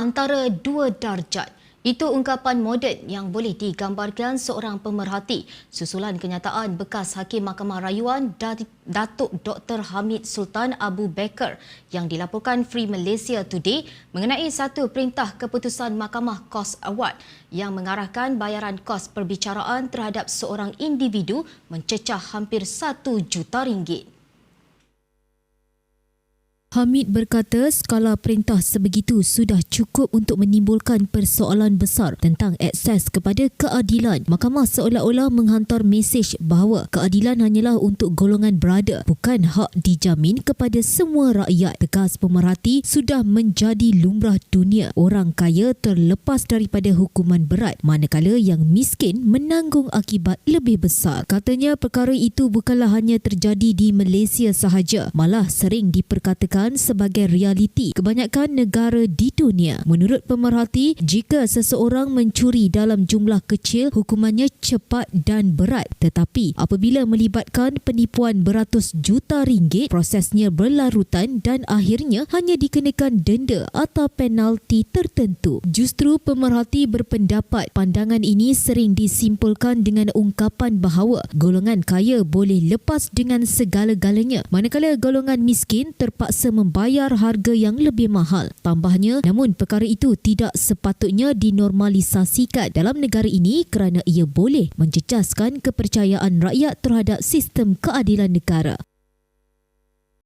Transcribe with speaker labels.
Speaker 1: antara dua darjat. Itu ungkapan moden yang boleh digambarkan seorang pemerhati susulan kenyataan bekas Hakim Mahkamah Rayuan Datuk Dr. Hamid Sultan Abu Bakar yang dilaporkan Free Malaysia Today mengenai satu perintah keputusan Mahkamah Kos Award yang mengarahkan bayaran kos perbicaraan terhadap seorang individu mencecah hampir RM1 juta.
Speaker 2: Hamid berkata skala perintah sebegitu sudah cukup untuk menimbulkan persoalan besar tentang akses kepada keadilan. Mahkamah seolah-olah menghantar mesej bahawa keadilan hanyalah untuk golongan berada, bukan hak dijamin kepada semua rakyat. Tegas pemerhati sudah menjadi lumrah dunia. Orang kaya terlepas daripada hukuman berat, manakala yang miskin menanggung akibat lebih besar. Katanya perkara itu bukanlah hanya terjadi di Malaysia sahaja, malah sering diperkatakan sebagai realiti kebanyakan negara di dunia. Menurut pemerhati, jika seseorang mencuri dalam jumlah kecil, hukumannya cepat dan berat. Tetapi apabila melibatkan penipuan beratus juta ringgit, prosesnya berlarutan dan akhirnya hanya dikenakan denda atau penalti tertentu. Justru pemerhati berpendapat pandangan ini sering disimpulkan dengan ungkapan bahawa golongan kaya boleh lepas dengan segala-galanya, manakala golongan miskin terpaksa membayar harga yang lebih mahal. Tambahnya, namun perkara itu tidak sepatutnya dinormalisasikan dalam negara ini kerana ia boleh menjejaskan kepercayaan rakyat terhadap sistem keadilan negara.